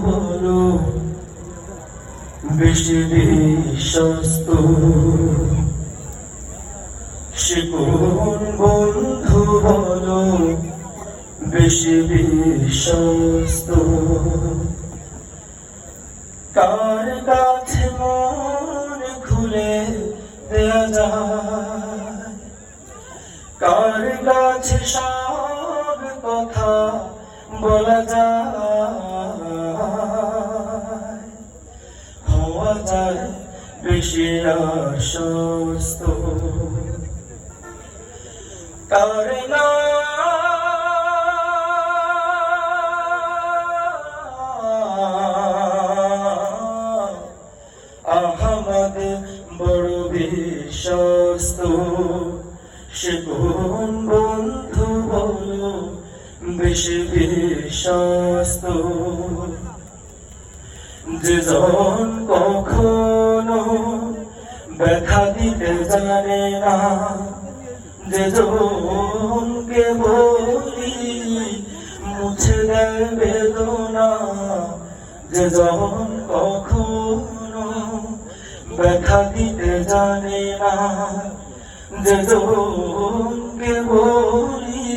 বলো বেশি বিশ্বস্ত, সে কোন বন্ধু বলো বেশি বিশ্বস্ত? কার কাছে মন খুলে দেয়া যায়, কার কাছে সব কথা বলা যায়, হওয়া যায় বেশি আশ্বস্ত। কার না আহমদ বড় বিশ্বস্ত, সে কোন বন্ধু বলো বেশি বিশ্বস্ত? যেজন কখনো ব্যথা দিতে জানে না, যেজনকে বলি মুছে দেয় বেদনা, যেজন কখনো ব্যথা দিতে জানে না, যেজনকে বলি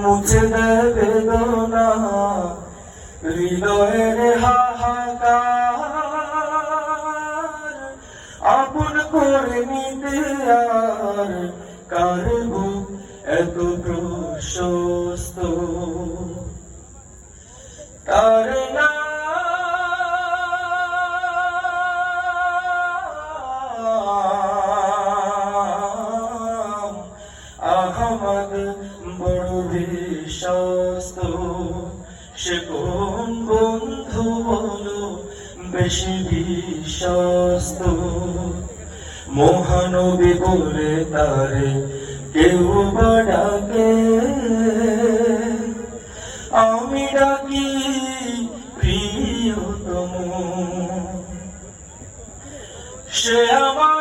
মুছে দেয় বেদনা, হৃদয়ের হাহাকার আপন করে নিতে আর কার বুক এত প্রশস্ত? কার না আহমদ বড় বিশ্বস্ত, সে কোন বন্ধু বলো বেশি বিশ্বস্ত? মহানবী বলে তারে কেউ বা ডাকে, আমি ডাকি প্রিয়তম, সে আমার